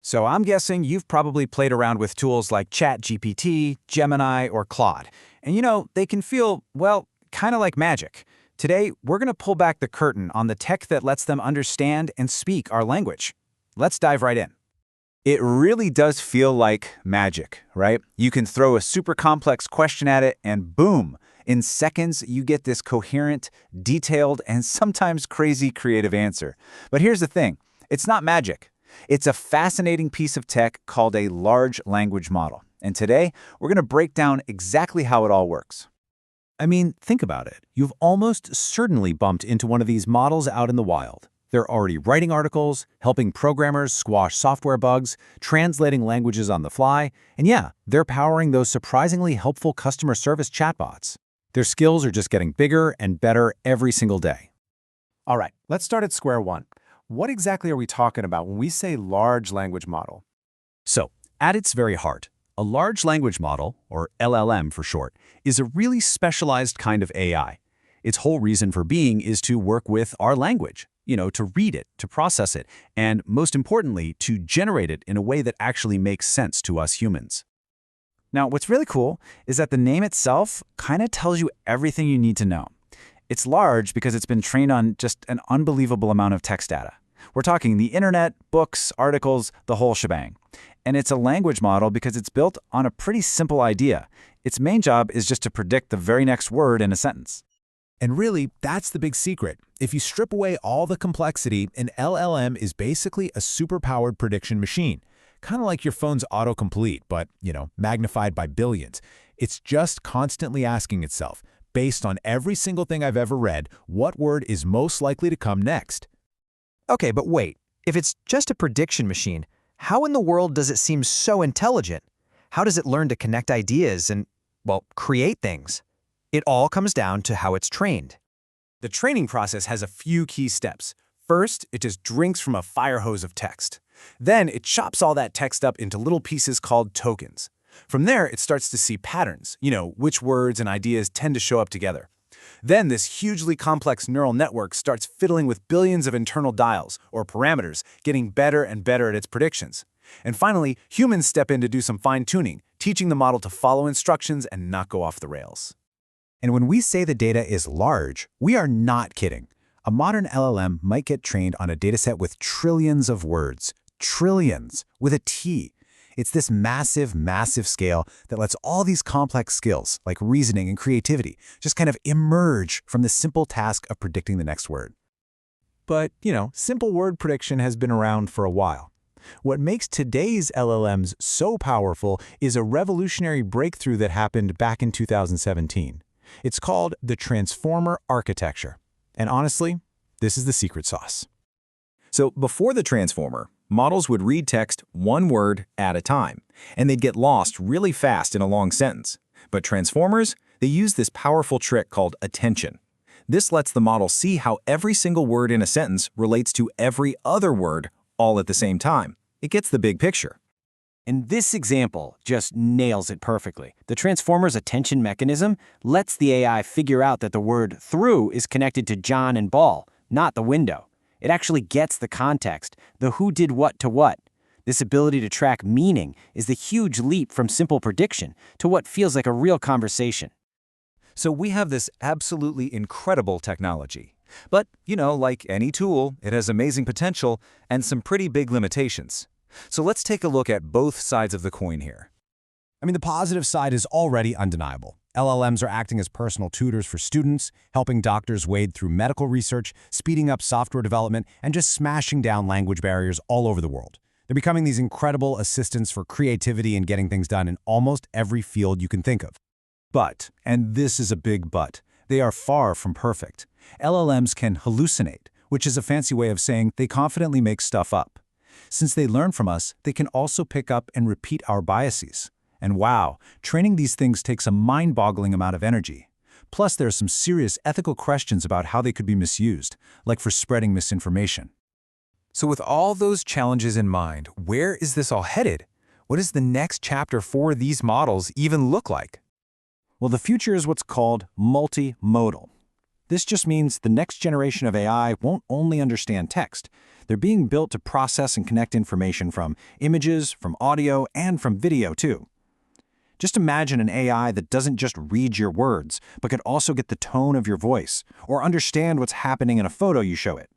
So I'm guessing you've probably played around with tools like ChatGPT, Gemini, or Claude. And they can feel, well, kind of like magic. Today, we're going to pull back the curtain on the tech that lets them understand and speak our language. Let's dive right in. It really does feel like magic, right? You can throw a super complex question at it and boom, in seconds you get this coherent, detailed, and sometimes crazy creative answer. But here's the thing, it's not magic. It's a fascinating piece of tech called a large language model. And today, we're going to break down exactly how it all works. I mean, think about it. You've almost certainly bumped into one of these models out in the wild. They're already writing articles, helping programmers squash software bugs, translating languages on the fly, and yeah, they're powering those surprisingly helpful customer service chatbots. Their skills are just getting bigger and better every single day. All right, let's start at square one. What exactly are we talking about when we say large language model? So, at its very heart, a large language model, or LLM for short, is a really specialized kind of AI. Its whole reason for being is to work with our language, to read it, to process it, and most importantly, to generate it in a way that actually makes sense to us humans. Now, what's really cool is that the name itself kind of tells you everything you need to know. It's large because it's been trained on just an unbelievable amount of text data. We're talking the internet, books, articles, the whole shebang. And it's a language model because it's built on a pretty simple idea. Its main job is just to predict the very next word in a sentence. And really, that's the big secret. If you strip away all the complexity, an LLM is basically a superpowered prediction machine. Kind of like your phone's autocomplete, but, magnified by billions. It's just constantly asking itself, based on every single thing I've ever read, what word is most likely to come next? Okay, but wait. If it's just a prediction machine, how in the world does it seem so intelligent? How does it learn to connect ideas and, create things? It all comes down to how it's trained. The training process has a few key steps. First, it just drinks from a fire hose of text. Then it chops all that text up into little pieces called tokens. From there, it starts to see patterns, which words and ideas tend to show up together. Then this hugely complex neural network starts fiddling with billions of internal dials, or parameters, getting better and better at its predictions. And finally, humans step in to do some fine-tuning, teaching the model to follow instructions and not go off the rails. And when we say the data is large, we are not kidding. A modern LLM might get trained on a dataset with trillions of words. Trillions, with a T. It's this massive, massive scale that lets all these complex skills, like reasoning and creativity, just kind of emerge from the simple task of predicting the next word. But, simple word prediction has been around for a while. What makes today's LLMs so powerful is a revolutionary breakthrough that happened back in 2017. It's called the transformer architecture. And honestly, this is the secret sauce. So before the transformer, models would read text one word at a time, and they'd get lost really fast in a long sentence. But transformers, they use this powerful trick called attention. This lets the model see how every single word in a sentence relates to every other word all at the same time. It gets the big picture. And this example just nails it perfectly. The transformer's attention mechanism lets the AI figure out that the word through is connected to John and ball, not the window. It actually gets the context, the who did what to what. This ability to track meaning is the huge leap from simple prediction to what feels like a real conversation. So we have this absolutely incredible technology. But, like any tool, it has amazing potential and some pretty big limitations. So let's take a look at both sides of the coin here. I mean, the positive side is already undeniable. LLMs are acting as personal tutors for students, helping doctors wade through medical research, speeding up software development, and just smashing down language barriers all over the world. They're becoming these incredible assistants for creativity and getting things done in almost every field you can think of. But, and this is a big but, they are far from perfect. LLMs can hallucinate, which is a fancy way of saying they confidently make stuff up. Since they learn from us, they can also pick up and repeat our biases. And wow, training these things takes a mind-boggling amount of energy. Plus, there are some serious ethical questions about how they could be misused, like for spreading misinformation. So with all those challenges in mind, where is this all headed? What does the next chapter for these models even look like? Well, the future is what's called multimodal. This just means the next generation of AI won't only understand text. They're being built to process and connect information from images, from audio, and from video too. Just imagine an AI that doesn't just read your words, but could also get the tone of your voice, or understand what's happening in a photo you show it.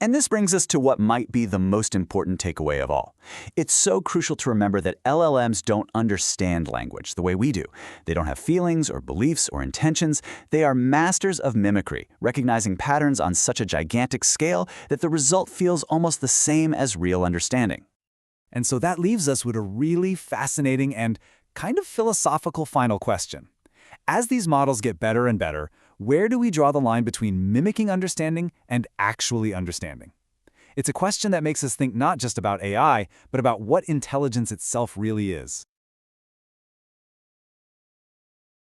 And this brings us to what might be the most important takeaway of all. It's so crucial to remember that LLMs don't understand language the way we do. They don't have feelings or beliefs or intentions. They are masters of mimicry, recognizing patterns on such a gigantic scale that the result feels almost the same as real understanding. And so that leaves us with a really fascinating and kind of philosophical final question. As these models get better and better, where do we draw the line between mimicking understanding and actually understanding? It's a question that makes us think not just about AI, but about what intelligence itself really is.